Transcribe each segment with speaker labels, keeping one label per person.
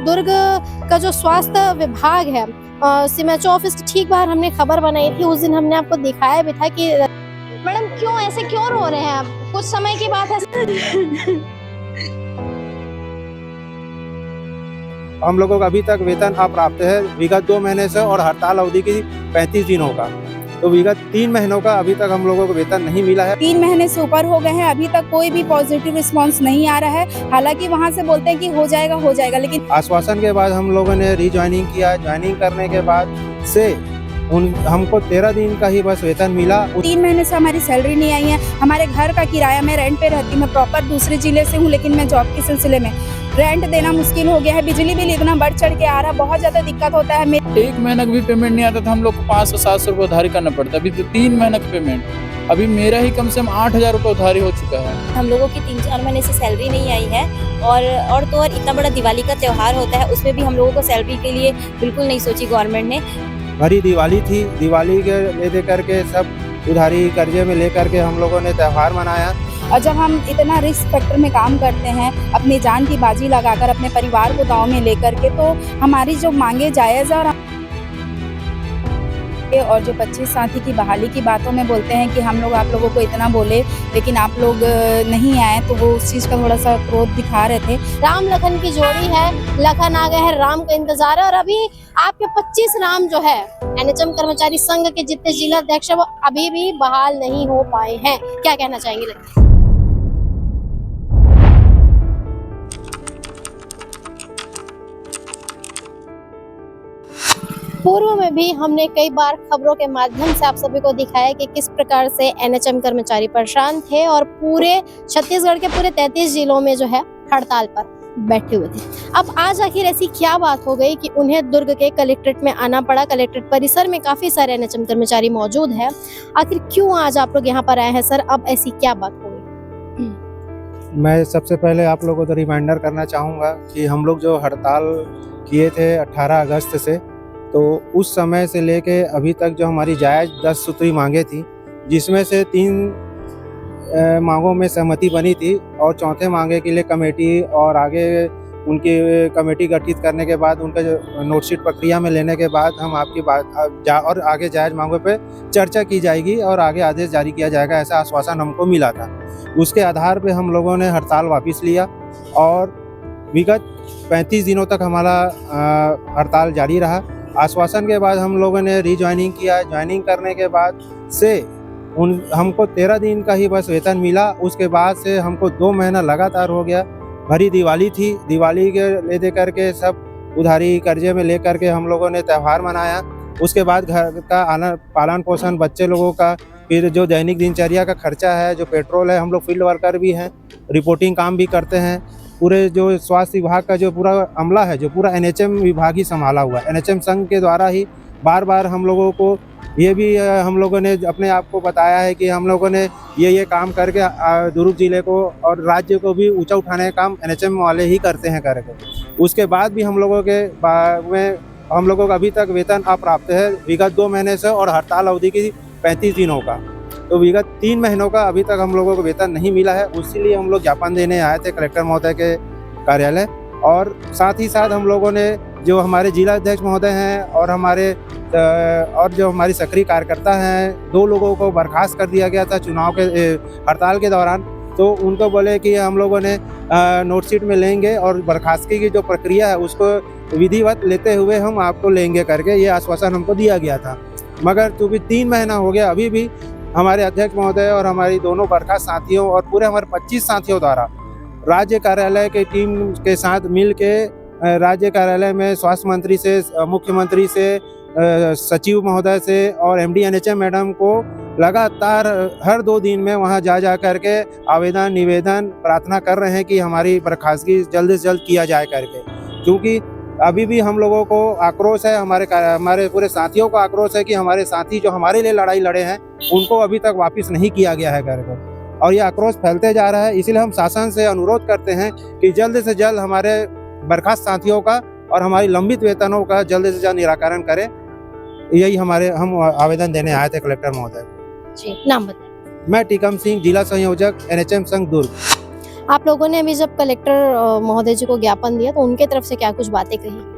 Speaker 1: दुर्ग का जो स्वास्थ्य विभाग है, सीएमएचओ ऑफिस की ठीक बाहर हमने खबर बनाई थी। उस दिन हमने आपको दिखाया भी था कि मैडम क्यों ऐसे क्यों रो रहे हैं आप? कुछ समय की बात है।
Speaker 2: हम लोगों को अभी तक वेतन अप्राप्त है विगत 2 महीने से, और हड़ताल अवधि की 35 दिनों का। तो विगत 3 महीनों का अभी तक हम लोगों को वेतन नहीं मिला है।
Speaker 3: 3 महीने से ऊपर हो गए हैं, अभी तक कोई भी पॉजिटिव रिस्पांस नहीं आ रहा है। हालांकि वहां से बोलते हैं कि हो जाएगा, लेकिन
Speaker 2: आश्वासन के बाद हम लोगों ने रीज्वाइनिंग किया। ज्वाइनिंग करने के बाद से हमको 13 दिन का ही बस वेतन मिला।
Speaker 3: 3 महीने से हमारी सैलरी नहीं आई है। हमारे घर का किराया, मैं रेंट पे रहती हूँ, मैं प्रॉपर दूसरे जिले से हूँ, लेकिन मैं जॉब के सिलसिले में रेंट देना मुश्किल हो गया है। बिजली बिल इतना बढ़ चढ़ के आ रहा है, बहुत ज्यादा दिक्कत होता है।
Speaker 4: 1 महीना का भी पेमेंट नहीं आता था, हम लोग को 500-700 रुपये उधारी करना पड़ता है। अभी तो 3 महीने का पेमेंट, अभी मेरा ही कम से कम 8,000 रुपये उधारी हो चुका है।
Speaker 5: हम लोगों की 3-4 महीने से सैलरी नहीं आई है, और तो और इतना बड़ा दिवाली का त्यौहार होता है, उसमें भी हम लोगों को सैलरी के लिए बिल्कुल नहीं सोची गवर्नमेंट ने।
Speaker 2: भरी दिवाली थी, दिवाली के ले दे करके सब उधारी कर्जे में लेकर के हम लोगों ने त्यौहार मनाया।
Speaker 3: और जब हम इतना रिस्क फैक्टर में काम करते हैं, अपनी जान की बाजी लगाकर अपने परिवार को दांव में लेकर के, तो हमारी जो मांगे जायज़ और जो 25 साथी की बहाली की बातों में बोलते हैं कि हम लोग आप लोगों को इतना बोले लेकिन आप लोग नहीं आए, तो वो उस चीज़ का थोड़ा सा क्रोध दिखा रहे थे।
Speaker 1: राम लखन की जोड़ी है, लखन आ गए हैं, राम का इंतजार है। और अभी आपके 25 राम जो है एनएचएम कर्मचारी संघ के जितने जिला अध्यक्ष है वो अभी भी बहाल नहीं हो पाए हैं। क्या कहना चाहेंगे लखन? पूर्व में भी हमने कई बार खबरों के माध्यम से आप सभी को दिखाया कि किस प्रकार से एनएचएम कर्मचारी परेशान थे और पूरे छत्तीसगढ़ के पूरे 33 जिलों में जो है हड़ताल पर बैठे हुए थे। अब आज आखिर ऐसी क्या बात हो गई कि उन्हें दुर्ग के कलेक्ट्रेट में आना पड़ा? कलेक्ट्रेट परिसर में काफी सारे एनएचएम कर्मचारी मौजूद है। आखिर क्यों आज आप लोग यहाँ पर आए हैं सर? अब ऐसी क्या बात हो गई?
Speaker 2: मैं सबसे पहले आप लोगों को रिमाइंडर करना चाहूँगा कि हम लोग जो हड़ताल किए थे 18 अगस्त से, तो उस समय से लेके अभी तक जो हमारी जायज़ 10 सूत्री मांगे थी, जिसमें से 3 मांगों में सहमति बनी थी, और चौथे मांगे के लिए कमेटी और आगे उनकी कमेटी गठित करने के बाद उनका जो नोटशीट प्रक्रिया में लेने के बाद हम आपकी बात और आगे जायज़ मांगों पे चर्चा की जाएगी और आगे आदेश जारी किया जाएगा, ऐसा आश्वासन हमको मिला था। उसके आधार पे हम लोगों ने हड़ताल वापस लिया और विगत 35 दिनों तक हमारा हड़ताल जारी रहा। आश्वासन के बाद हम लोगों ने रीज्वाइनिंग किया। ज्वाइनिंग करने के बाद से हमको 13 दिन का ही बस वेतन मिला। उसके बाद से हमको 2 महीना लगातार हो गया। भरी दिवाली थी, दिवाली के ले दे करके सब उधारी कर्जे में लेकर के हम लोगों ने त्यौहार मनाया। उसके बाद घर का पालन पोषण, बच्चे लोगों का, फिर जो दैनिक दिनचर्या का खर्चा है, जो पेट्रोल है, हम लोग फील्ड वर्कर भी हैं, रिपोर्टिंग काम भी करते हैं। पूरे जो स्वास्थ्य विभाग का जो पूरा अमला है, जो पूरा एनएचएम विभाग ही संभाला हुआ है। एनएचएम संघ के द्वारा ही बार बार हम लोगों को ये भी हम लोगों ने अपने आप को बताया है कि हम लोगों ने ये काम करके दुर्ग जिले को और राज्य को भी ऊंचा उठाने का काम एनएचएम वाले ही करते हैं करके। उसके बाद भी हम लोगों को अभी तक वेतन अप्राप्त है विगत 2 महीने से, और हड़ताल अवधि की 35 दिनों का। तो विगत 3 महीनों का अभी तक हम लोगों को वेतन नहीं मिला है। इसीलिए हम लोग ज्ञापन देने आए थे कलेक्टर महोदय के कार्यालय, और साथ ही साथ हम लोगों ने जो हमारे जिला अध्यक्ष महोदय हैं और जो हमारी सक्रिय कार्यकर्ता हैं, 2 लोगों को बर्खास्त कर दिया गया था चुनाव के हड़ताल के दौरान। तो उनको बोले कि हम लोगों ने नोटशीट में लेंगे और बर्खास्तगी की जो प्रक्रिया है उसको विधिवत लेते हुए हम आपको लेंगे करके ये आश्वासन हमको दिया गया था। मगर चूँकि 3 महीना हो गया, अभी भी हमारे अध्यक्ष महोदय और हमारी दोनों बर्खास्त साथियों और पूरे हमारे 25 साथियों द्वारा राज्य कार्यालय की टीम के साथ मिल के राज्य कार्यालय में स्वास्थ्य मंत्री से, मुख्यमंत्री से, सचिव महोदय से और एमडी एनएचएम मैडम को लगातार हर 2 दिन में वहां जा करके आवेदन, निवेदन, प्रार्थना कर रहे हैं कि हमारी बर्खास्तगी जल्द से जल्द किया जाए करके। क्योंकि अभी भी हम लोगों को आक्रोश है, हमारे पूरे साथियों को आक्रोश है कि हमारे साथी जो हमारे लिए लड़ाई लड़े हैं उनको अभी तक वापस नहीं किया गया है करके, और ये आक्रोश फैलते जा रहा है। इसलिए हम शासन से अनुरोध करते हैं कि जल्द से जल्द हमारे बर्खास्त साथियों का और हमारी लंबित वेतनों का जल्द से जल्द निराकरण करें। यही हम आवेदन देने आए थे कलेक्टर महोदय।
Speaker 1: जी, नाम बताइए।
Speaker 2: मैं टीकम सिंह, जिला संयोजक एनएचएम संघ दुर्ग।
Speaker 1: आप लोगों ने अभी जब कलेक्टर महोदय जी को ज्ञापन दिया तो उनके तरफ से क्या कुछ बातें कही?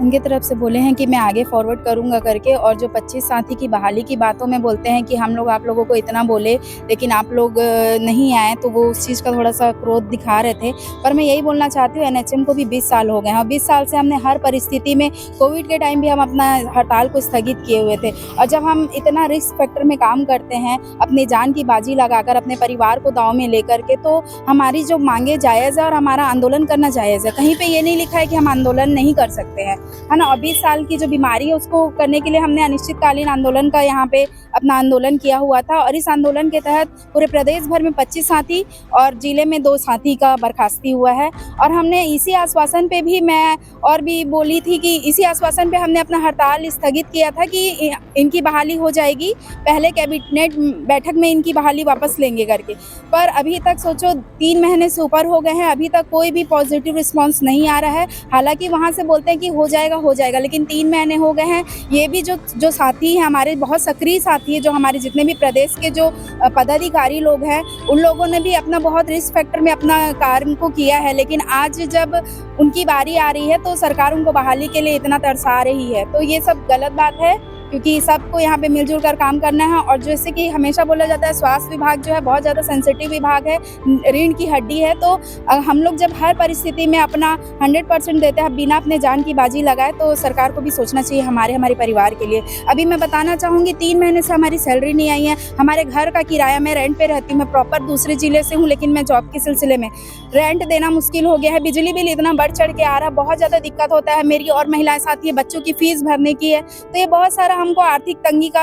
Speaker 3: उनके तरफ से बोले हैं कि मैं आगे फॉरवर्ड करूंगा करके, और जो 25 साथी की बहाली की बातों में बोलते हैं कि हम लोग आप लोगों को इतना बोले लेकिन आप लोग नहीं आए, तो वो उस चीज़ का थोड़ा सा क्रोध दिखा रहे थे। पर मैं यही बोलना चाहती हूँ, एनएचएम को भी 20 साल हो गए हैं और 20 साल से हमने हर परिस्थिति में, कोविड के टाइम भी हम अपना हड़ताल को स्थगित किए हुए थे। और जब हम इतना रिस्क फैक्टर में काम करते हैं, अपनी जान की बाजी लगाकर, अपने परिवार को दांव में लेकर के, तो हमारी जो मांगे जायज़ है और हमारा आंदोलन करना जायज़ है। कहीं पे ये नहीं लिखा है कि हम आंदोलन नहीं कर सकते हैं, है ना। और 20 साल की जो बीमारी है उसको करने के लिए हमने अनिश्चितकालीन आंदोलन का यहाँ पे अपना आंदोलन किया हुआ था, और इस आंदोलन के तहत पूरे प्रदेश भर में 25 साथी और जिले में 2 साथी का बर्खास्ती हुआ है। और हमने इसी आश्वासन पे भी, मैं और भी बोली थी कि इसी आश्वासन पे हमने अपना हड़ताल स्थगित किया था कि इनकी बहाली हो जाएगी, पहले कैबिनेट बैठक में इनकी बहाली वापस लेंगे करके। पर अभी तक सोचो 3 महीने से ऊपर हो गए हैं, अभी तक कोई भी पॉजिटिव रिस्पांस नहीं आ रहा है। हालांकि वहाँ से बोलते हैं कि हो जाएगा, लेकिन 3 महीने हो गए हैं। ये भी जो साथी हैं हमारे, बहुत सक्रिय साथी है, जो हमारे जितने भी प्रदेश के जो पदाधिकारी लोग हैं, उन लोगों ने भी अपना बहुत रिस्क फैक्टर में अपना कार्य को किया है। लेकिन आज जब उनकी बारी आ रही है तो सरकार उनको बहाली के लिए इतना तरसा रही है, तो ये सब गलत बात है, क्योंकि सबको यहाँ पे मिलजुल कर काम करना है। और जैसे कि हमेशा बोला जाता है, स्वास्थ्य विभाग जो है बहुत ज़्यादा सेंसिटिव विभाग है, रीढ़ की हड्डी है। तो हम लोग जब हर परिस्थिति में अपना 100% देते हैं, बिना अपने जान की बाजी लगाए, तो सरकार को भी सोचना चाहिए हमारे परिवार के लिए। अभी मैं बताना चाहूँगी, 3 महीने से हमारी सैलरी नहीं आई है। हमारे घर का किराया, मैं रेंट पे रहती हूँ, मैं प्रॉपर दूसरे ज़िले से हूँ, लेकिन मैं जॉब के सिलसिले में रेंट देना मुश्किल हो गया है। बिजली बिल इतना बढ़ चढ़ के आ रहा है, बहुत ज़्यादा दिक्कत होता है। मेरी और महिलाएं साथी है, बच्चों की फीस भरने की है, तो ये बहुत सारा हमको आर्थिक तंगी का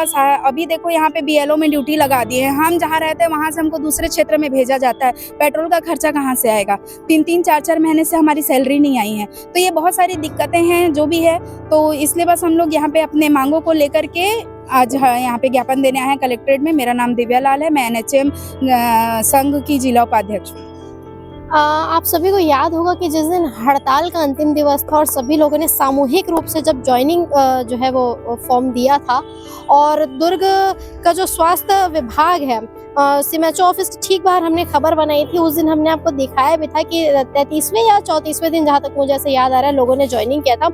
Speaker 3: अभी देखो यहाँ पे बीएलओ में ड्यूटी लगा दिए हैं। हम जहाँ रहते हैं वहाँ से हमको दूसरे क्षेत्र में भेजा जाता है, पेट्रोल का खर्चा कहाँ से आएगा। 3-3, 4-4 महीने से हमारी सैलरी नहीं आई है, तो ये बहुत सारी दिक्कतें हैं जो भी है। तो इसलिए बस हम लोग यहाँ पे अपने मांगों को लेकर के आज यहाँ पे ज्ञापन देने आए हैं कलेक्ट्रेट में। मेरा नाम दिव्या लाल है, मैं एनएचएम संघ की जिला उपाध्यक्ष हूँ।
Speaker 1: आप सभी को याद होगा कि जिस दिन हड़ताल का अंतिम दिवस था और सभी लोगों ने सामूहिक रूप से जब ज्वाइनिंग जो है वो फॉर्म दिया था, और दुर्ग का जो स्वास्थ्य विभाग है, सीएमएचओ ऑफिस ठीक बाहर हमने खबर बनाई थी। उस दिन हमने आपको दिखाया भी था कि 33वें या 34वें दिन, जहाँ तक मुझे ऐसे याद आ रहा है, लोगों ने ज्वाइनिंग किया था।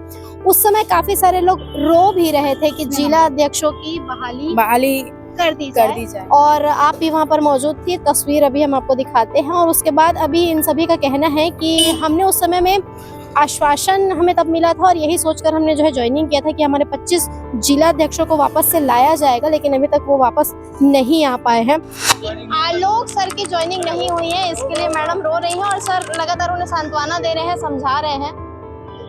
Speaker 1: उस समय काफी सारे लोग रो भी रहे थे कि जिला अध्यक्षों की बहाली कर दी जाए। और आप भी वहाँ पर मौजूद थी, तस्वीर अभी हम आपको दिखाते हैं। और उसके बाद अभी इन सभी का कहना है कि हमने उस समय में आश्वासन हमें तब मिला था, और यही सोचकर हमने जो है ज्वाइनिंग किया था कि हमारे 25 जिला अध्यक्षों को वापस से लाया जाएगा, लेकिन अभी तक वो वापस नहीं आ पाए हैं। आलोक सर की ज्वाइनिंग नहीं हुई है, इसके लिए मैडम रो रही हैं और सर लगातार उन्हें सांत्वना दे रहे हैं, समझा रहे हैं।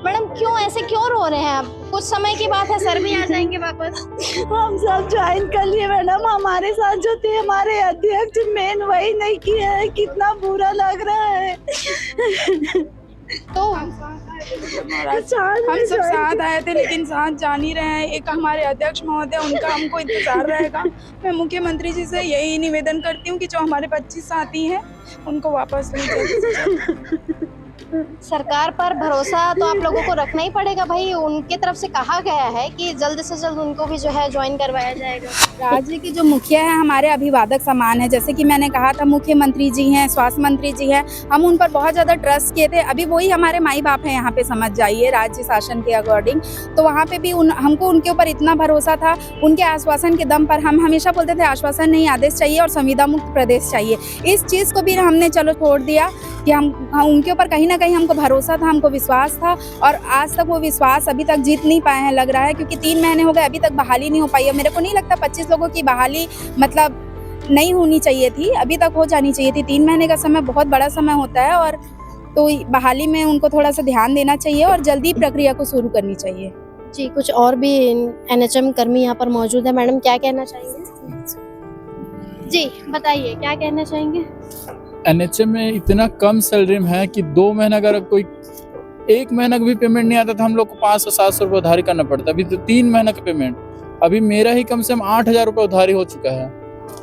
Speaker 1: मैडम क्यों रो रहे हैं आप? कुछ समय की बात है, सर भी आ जाएंगे वापस।
Speaker 6: हम सब ज्वाइन कर लिए मैडम, हमारे साथ जो थे हमारे अध्यक्ष मेन वही नहीं किए हैं, कितना बुरा लग रहा है।
Speaker 1: तो
Speaker 3: हम सब साथ आए थे, लेकिन साथ जा नहीं रहे हैं। एक हमारे अध्यक्ष महोदय, उनका हमको इंतजार रहेगा। मैं मुख्यमंत्री जी से यही निवेदन करती हूँ कि जो हमारे 25 साथी हैं उनको वापस ले जाए।
Speaker 1: सरकार पर भरोसा तो आप लोगों को रखना ही पड़ेगा भाई। उनके तरफ से कहा गया है कि जल्द से जल्द उनको भी जो है ज्वाइन करवाया जाएगा।
Speaker 3: राज्य के जो मुखिया है हमारे अभिवादक समान है, जैसे कि मैंने कहा था, मुख्यमंत्री जी हैं, स्वास्थ्य मंत्री जी हैं, हम उन पर बहुत ज़्यादा ट्रस्ट किए थे। अभी वही हमारे माई बाप हैं यहाँ पे, समझ जाइए, राज्य शासन के अकॉर्डिंग। तो वहाँ पे भी हमको उनके ऊपर इतना भरोसा था, उनके आश्वासन के दम पर। हम हमेशा बोलते थे आश्वासन नहीं, आदेश चाहिए और संविदा मुक्त प्रदेश चाहिए। इस चीज़ को भी हमने चलो छोड़ दिया कि हम उनके ऊपर कहीं ना कहीं हमको भरोसा था, हमको विश्वास था, और आज तक वो विश्वास अभी तक जीत नहीं पाए हैं, लग रहा है। क्योंकि 3 महीने हो गए, अभी तक बहाली नहीं हो पाई है। मेरे को नहीं लगता 25 लोगों की बहाली मतलब नहीं होनी चाहिए थी, अभी तक हो जानी चाहिए थी। 3 महीने का समय बहुत बड़ा समय होता है, और तो बहाली में उनको थोड़ा सा ध्यान देना चाहिए और जल्दी प्रक्रिया को शुरू करनी चाहिए।
Speaker 1: जी, कुछ और भी एनएचएम कर्मी यहाँ पर मौजूद है। मैडम क्या कहना चाहेंगे? जी बताइए, क्या कहना चाहेंगे?
Speaker 4: एनएचएम में इतना कम सैलरी में है कि 2 महीना अगर कोई 1 महीना का भी पेमेंट नहीं आता तो हम लोग को 500-700 रुपये उधारी करना पड़ता है। अभी तो 3 महीने का पेमेंट, अभी मेरा ही कम से कम 8,000 रुपये उधारी हो चुका है।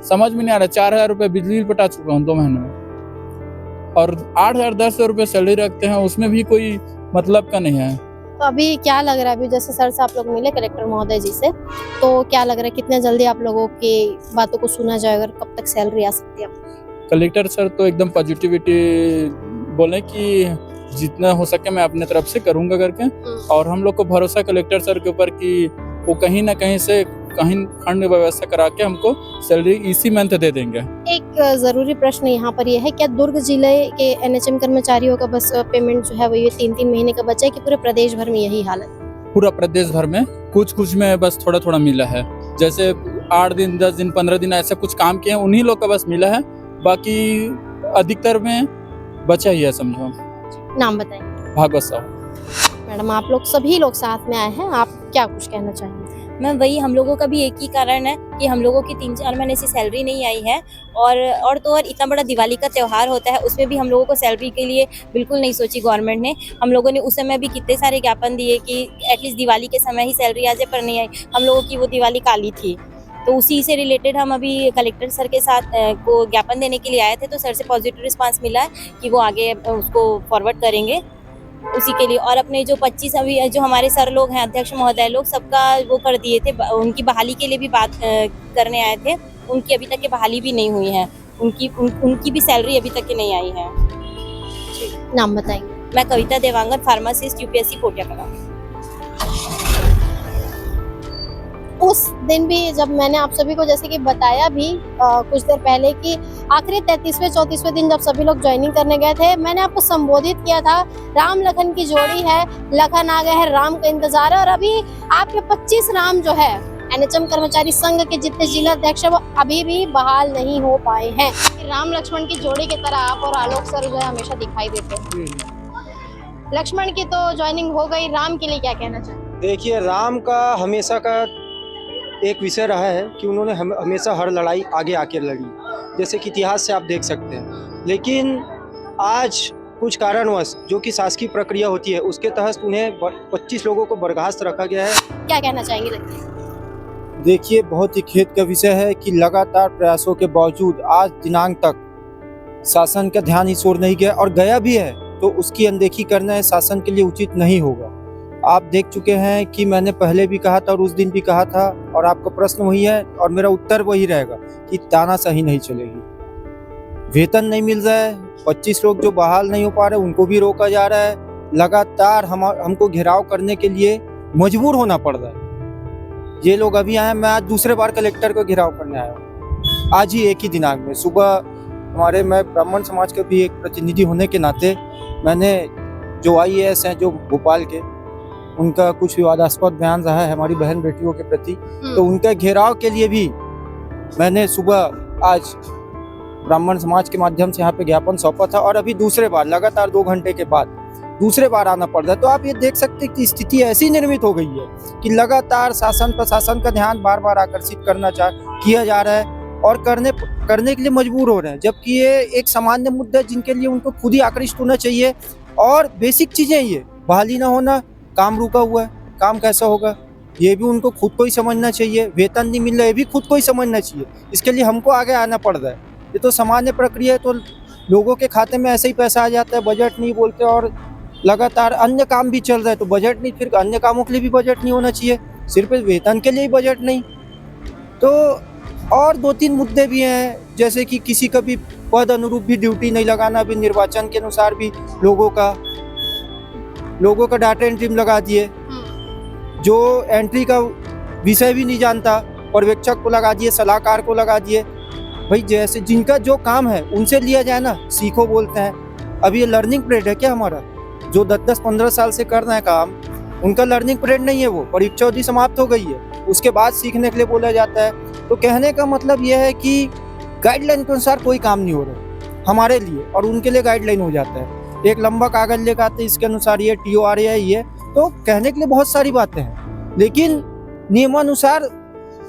Speaker 4: समझ में नहीं आ रहा, 4,000 रुपये बिजली बिल पटा चुका हूँ 2 महीने में, और 8,000-10,000 रुपये सैलरी रखते हैं, उसमें भी कोई मतलब का नहीं है।
Speaker 1: तो अभी क्या लग रहा है, अभी जैसे सर से आप लोग मिले कलेक्टर महोदय जी से, तो क्या लग रहा है कितने जल्दी आप लोगों की बातों को सुना जाएगा और कब तक सैलरी आ सकती है?
Speaker 4: कलेक्टर सर तो एकदम पॉजिटिविटी बोले कि जितना हो सके मैं अपने तरफ से करूंगा करके, और हम लोग को भरोसा कलेक्टर सर के ऊपर कि वो कहीं ना कहीं से कहीं फंड व्यवस्था करा के हमको सैलरी इसी मंथ दे देंगे।
Speaker 1: एक जरूरी प्रश्न यहाँ पर यह है, क्या दुर्ग जिले के एनएचएम कर्मचारियों का बस पेमेंट जो है वो ये 3-3 महीने का बचा है कि पूरे प्रदेश भर में यही हालत?
Speaker 4: पूरा प्रदेश भर में कुछ में बस थोड़ा थोड़ा मिला है, जैसे 8 दिन 10 दिन 15 दिन ऐसा कुछ काम किए उन्हीं लोग का बस मिला है, बाकी अधिकतर में बचा ही है समझो।
Speaker 1: नाम बताएं।
Speaker 4: भागवत साहब।
Speaker 1: मैडम, आप लोग सभी लोग साथ में आए हैं, आप क्या कुछ कहना चाहेंगे?
Speaker 5: मैम वही हम लोगों का भी एक ही कारण है कि हम लोगों की 3-4 महीने से सैलरी नहीं आई है, और तो और इतना बड़ा दिवाली का त्यौहार होता है, उसमें भी हम लोगों को सैलरी के लिए बिल्कुल नहीं सोची गवर्नमेंट ने। हम लोगों ने उस समय भी कितने सारे ज्ञापन दिए कि एटलीस्ट दिवाली के समय ही सैलरी आ जाए, पर नहीं आई। हम लोगों की वो दिवाली काली थी, तो उसी से रिलेटेड हम अभी कलेक्टर सर के साथ को ज्ञापन देने के लिए आए थे, तो सर से पॉजिटिव रिस्पांस मिला है कि वो आगे उसको फॉरवर्ड करेंगे उसी के लिए। और अपने जो 25 अभी जो हमारे सर लोग हैं, अध्यक्ष महोदय लोग, सबका वो कर दिए थे, उनकी बहाली के लिए भी बात करने आए थे, उनकी अभी तक की बहाली भी नहीं हुई है, उनकी भी सैलरी अभी तक की नहीं आई है।
Speaker 1: नाम बताएंगे।
Speaker 5: मैं कविता देवांगन, फार्मासिस्ट, यूपीएससी कोटिया कला।
Speaker 1: उस दिन भी जब मैंने आप सभी को जैसे कि बताया भी कुछ देर पहले कि आखिरी 33वें 34वें दिन जब सभी लोग ज्वाइनिंग करने गए थे, मैंने आपको संबोधित किया था, राम लखन की जोड़ी है, लखन आ गए हैं, राम का इंतजार है। और अभी आपके 25 राम जो है एनएचएम कर्मचारी संघ के जितने जिला अध्यक्ष है वो अभी भी बहाल नहीं हो पाए हैं। राम लक्ष्मण की जोड़ी की तरह आप और आलोक सर जो है हमेशा दिखाई देते हैं। लक्ष्मण की तो ज्वाइनिंग हो गई, राम के लिए क्या कहना चाहिए?
Speaker 7: देखिए, राम का हमेशा का एक विषय रहा है कि उन्होंने हमेशा हर लड़ाई आगे आके लड़ी, जैसे कि इतिहास से आप देख सकते हैं। लेकिन आज कुछ कारणवश जो कि शासकीय प्रक्रिया होती है उसके तहत उन्हें 25 लोगों को बर्खास्त रखा गया है।
Speaker 1: क्या कहना चाहेंगे?
Speaker 7: देखिए, बहुत ही खेद का विषय है कि लगातार प्रयासों के बावजूद आज दिनांक तक शासन का ध्यान इस ओर नहीं गया, और गया भी है तो उसकी अनदेखी करना शासन के लिए उचित नहीं होगा। आप देख चुके हैं कि मैंने पहले भी कहा था और उस दिन भी कहा था, और आपका प्रश्न वही है और मेरा उत्तर वही रहेगा कि तानाशाही नहीं चलेगी। वेतन नहीं मिल रहा है, 25 लोग जो बहाल नहीं हो पा रहे उनको भी रोका जा रहा है, लगातार हमको घेराव करने के लिए मजबूर होना पड़ रहा है। ये लोग अभी आए, मैं आज दूसरे बार कलेक्टर को घेराव करने आया हूँ, आज ही एक ही दिनांक में सुबह। मैं ब्राह्मण समाज के भी एक प्रतिनिधि होने के नाते मैंने जो IAS हैं जो भोपाल के, उनका कुछ विवादास्पद बयान रहा है हमारी बहन बेटियों के प्रति, तो उनके घेराव के लिए भी मैंने सुबह आज ब्राह्मण समाज के माध्यम से यहाँ पे ज्ञापन सौंपा था, और अभी दूसरे बार लगातार 2 घंटे के बाद दूसरे बार आना पड़ रहा है। तो आप ये देख सकते हैं कि स्थिति ऐसी निर्मित हो गई है कि लगातार शासन प्रशासन का ध्यान बार बार आकर्षित किया जा रहा है और करने के लिए मजबूर हो रहे हैं, जबकि ये एक सामान्य मुद्दा है जिनके लिए उनको खुद ही आकृष्ट होना चाहिए। और बेसिक चीजें ये बहाली ना होना, काम रुका हुआ है, काम कैसा होगा ये भी उनको खुद को ही समझना चाहिए, वेतन नहीं मिल रहा ये भी खुद को ही समझना चाहिए। इसके लिए हमको आगे आना पड़ रहा है। ये तो सामान्य प्रक्रिया है, तो लोगों के खाते में ऐसे ही पैसा आ जाता है, बजट नहीं बोलते, और लगातार अन्य काम भी चल रहा है तो बजट नहीं, फिर अन्य कामों के लिए भी बजट नहीं होना चाहिए, सिर्फ वेतन के लिए ही बजट नहीं। तो और 2-3 मुद्दे भी हैं, जैसे कि किसी का भी पद अनुरूप भी ड्यूटी नहीं लगाना, अभी निर्वाचन के अनुसार भी लोगों का डाटा एंट्री में लगा दिए, जो एंट्री का विषय भी नहीं जानता पर्यवेक्षक को लगा दिए, सलाहकार को लगा दिए। भाई जैसे जिनका जो काम है उनसे लिया जाए ना, सीखो बोलते हैं। अभी ये लर्निंग पीरियड है क्या हमारा? जो 10-15 साल से कर रहे हैं काम, उनका लर्निंग पीरियड नहीं है, वो परीक्षा अवधि समाप्त हो गई है, उसके बाद सीखने के लिए बोला जाता है। तो कहने का मतलब यह है कि गाइडलाइन के अनुसार कोई काम नहीं हो रहा हमारे लिए, और उनके लिए गाइडलाइन हो जाता है। एक लंबा कागज लेकर आते, इसके अनुसार ये TOR है, ये तो कहने के लिए बहुत सारी बातें हैं, लेकिन नियमानुसार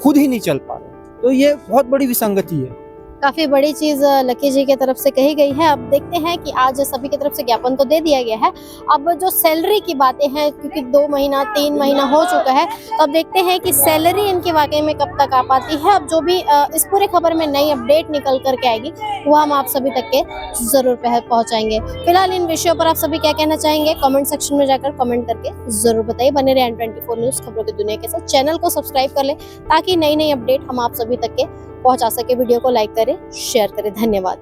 Speaker 7: खुद ही नहीं चल पा रहे। तो ये बहुत बड़ी विसंगति है।
Speaker 1: काफी बड़ी चीज लकी जी की तरफ से कही गई है। अब देखते हैं कि आज सभी की तरफ से ज्ञापन तो दे दिया गया है, अब जो सैलरी की बातें हैं, क्योंकि 2 महीना 3 महीना हो चुका है, तो अब देखते हैं कि सैलरी इनके वाकई में कब तक आ पाती है। अब जो भी इस पूरे खबर में नई अपडेट निकल करके आएगी वो हम आप सभी तक के जरूर पहुंचाएंगे। फिलहाल इन विषयों पर आप सभी क्या कहना चाहेंगे, कमेंट सेक्शन में जाकर कमेंट करके जरूर बताइए। बने रहे N24 न्यूज खबरों की दुनिया के साथ। चैनल को सब्सक्राइब कर ले ताकि नई नई अपडेट हम आप सभी तक के पहुंचा सके। वीडियो को लाइक करें, शेयर करें। धन्यवाद।